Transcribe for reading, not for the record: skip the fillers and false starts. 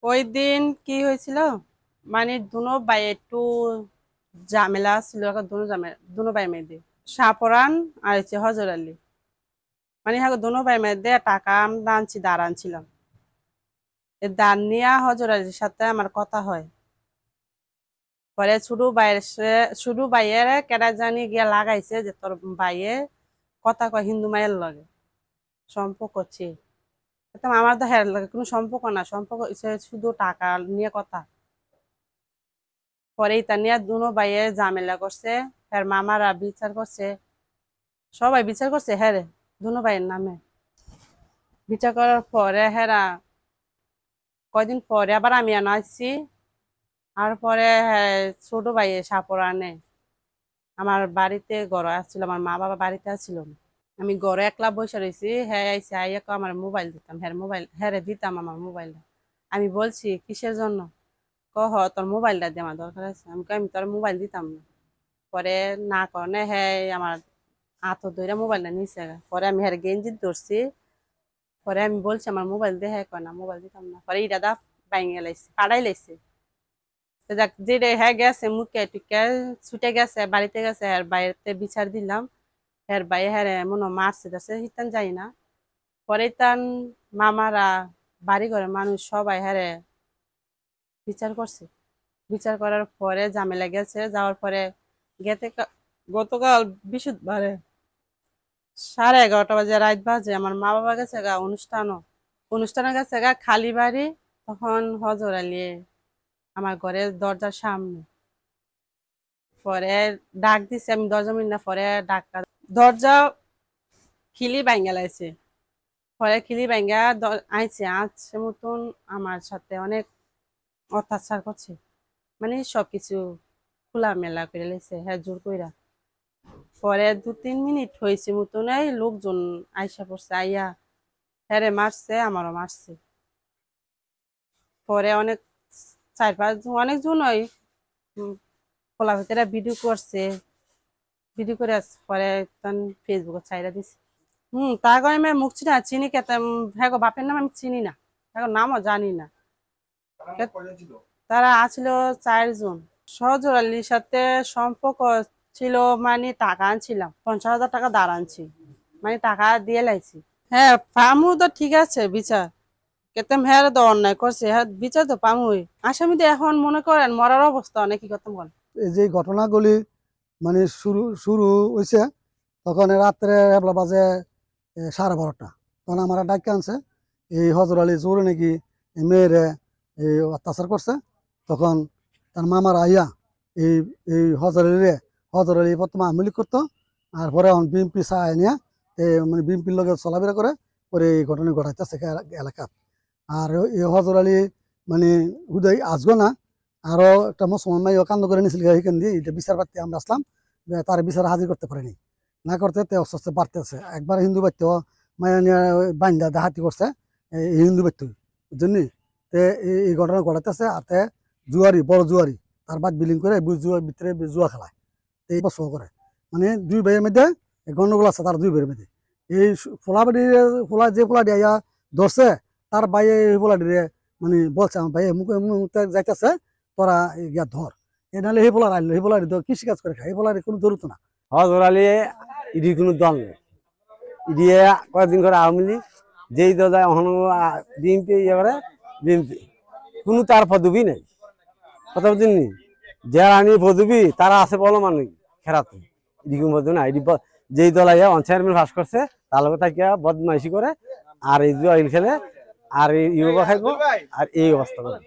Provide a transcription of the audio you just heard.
ওই দিন কি হয়েছিল, মানে দুনো ভাই একটু ঝামেলা ছিল, দুনো ভাই মেয়েদের সাপরান আর হচ্ছে হজর আলী। মানে হ্যাঁ দুনো ভাই মেয়েদের টাকা আমরা আনছি, দাঁড় আনছিলাম। এই দাঁড় নিয়ে হজর আলীর সাথে আমার কথা হয়। পরে শুধু ভাইয়ের কেডা জানি গিয়া লাগাইছে যে তোর ভাইয়ে কথা কয় হিন্দু মায়ের লগে সম্পর্ক করছে। আমার তো হ্যাঁ লাগে কোনো সম্পর্ক না, সম্পর্ক হইছে শুধু টাকা নিয়ে কথা। পরে এটা নিয়ে দুনো ভাইয়ে ঝামেলা করছে। হ্যাঁ মামারা বিচার করছে, সবাই বিচার করছে হ্যাঁ রে, দুনো ভাইয়ের নামে বিচার করার পরে হেরা কয়দিন পরে আবার আমি আনা আসছি। আর পরে হ্যাঁ ছোট ভাইয়ে সাপড় আনে আমার বাড়িতে গড় আসছিল, আমার মা বাবা বাড়িতে আসছিল না। আমি ঘরে একলা বসে রয়েছি, হ্যাঁ আইসে আইয়া আমার মোবাইল দিতাম, হ্যাঁ মোবাইল হ্যাঁ দিতাম আমার মোবাইলটা। আমি বলছি কিসের জন্য, কহ তোর মোবাইলটা দিয়ে আমার দরকার আছে। আমি তোর মোবাইল দিতাম না। পরে না করনে হ্যাঁ আমার হাত ধরে মোবাইলটা নিচে। পরে আমি হ্যাঁ গেঞ্জি ধরছি। পরে আমি বলছি আমার মোবাইল দিয়ে, হ্যাঁ কয় না মোবাইল দিতাম না। পরে এই দাদা বাইঙে লাইছে, পাড়াই লাইছে। যাক যে হ্যাঁ গেছে মুখে টুকে ছুটে গেছে বাড়িতে গেছে, হ্যাঁ বাড়িতে বিচার দিলাম। হ্যাঁ ভাই হ্যাঁ মনে মারছে টারছে হিতান যাই না। পরে তান মামারা বাড়ি ঘরে মানুষ সবাই হ্যাঁ বিচার করছে। বিচার করার পরে ঝামেলা গেছে, যাওয়ার পরে গেতে গতকাল বৃহস্পতিবারে 11:30 বাজে রাত বাজে আমার মা বাবা গেছে গা অনুষ্ঠানে গেছে গা খালি বাড়ি। তখন হজর আলী আমার ঘরের দরজার সামনে। পরে ডাক দিছে, আমি দরজা মিল না, পরে ডাকটা দরজা খিলি ভাঙ্গা লাইছে। পরে খিলি ভাঙ্গা আইছে আজকে মতন আমার সাথে অনেক অত্যাচার করছে। মানে সবকিছু খোলামেলা করে লেছে হ্যাঁ জোর কইরা। পরে 2-3 মিনিট হয়েছে মতন এই লোকজন আইসা পড়ছে, আইয়া হ্যাঁ মারছে আমারও মারছে। পরে অনেক 4-5 জন অনেকজন ওই খোলা ভিতরে ভিডিও করছে, ভিডিও করে পরে ফেসবুকে ছাইরা দিছে। তার আমি মুখ চিনি চিনি কেতে, হ্যাঁ বাপের নাম আমি চিনি না, হ্যাঁ নামও জানি না। তারা আছিল 4 জন। সহজর আলীর সাথে সম্পর্ক ছিল, মানে টাকা আনছিলাম 50,000 টাকা দাঁড় আনছি, মানে টাকা দিয়ে লাইছি। হ্যাঁ পামু তো ঠিক আছে বিচার, কেতেম হ্যাঁ তো অন্যায় করছে, হ্যাঁ বিচার তো পামুই। আসামি তো এখন মনে করেন মরার অবস্থা, অনেক কি করতাম বল। এই যে ঘটনাগুলি মানে শুরু শুরু হয়েছে তখন রাত্রে এবলা বাজে 12:30। তখন আমার ডাক্কে আনছে এই হজর আলী জোরে নাকি মেয়েরে এই অত্যাচার করছে। তখন তার মামার আইয়া এই এই হজর আলী প্রথমে আমলি করতো, আর পরে বিএমপি চায় নিয়ে মানে বিএমপির লগে চলাফেরা করে পরে এই ঘটনা ঘটাইতেছে এলাকাত। আর এই হজর আলী মানে হুদয় আসবো না, আরো একটা মুসলমান মাইও কান্দ করে নিয়েছিল সেখান দিয়ে এটা বিচার পাতি আমরা আসলাম, তার বিচার হাজির করতে পারিনি। না করতে আস্তে আস্তে বাড়তেছে। একবার হিন্দু বাড়িতে মায়া নিয়ে বান্ধা দেহাতি করছে এই হিন্দু বাড়িতে বুঝলি। এই ঘটনা ঘটাতেছে আতে বড় জুয়ারি তার বাদ বিলিং করে জুয়ার ভিতরে জুয়া খেলায় এই বছর করে। মানে দুই ভাইয়ের মধ্যে গন্ডগোল আছে, তার দুই ভাইয়ের মধ্যে। এই ফোলা যে ফোলাটি আইয়া ধরছে তার ভাইয়ে এই ফোলাটিরে মানে বলছে আমার ভাই মুখে যাইতেছে তোরা গিয়া ধর, এ নাহলে সেই ফোলার আনলো, সেই ফোলার কৃষি কাজ করে খায়, এই ফোলার কোনো জরুরত না। হজর আলী ইডি কোনো দল নেই, ইডিয়ে কয়েকদিন করে আওয়ামী লীগ যেই দল যায় বিএনপি ইয়ে করে বিএনপি, কোনো তার পদবি নেই। কথা বুঝছেন নি, যারা আনি পদবি তারা আছে বলো মানে খেরাতে ইডি কোনো পদবি না। ইডি যেই দল আইয়া চেয়ারম্যান পাস করছে তার লগে তাকে বদমাইশি করে আর এই জুয়া খেলে আর এই ইউবা খাইব আর এই অবস্থা করে।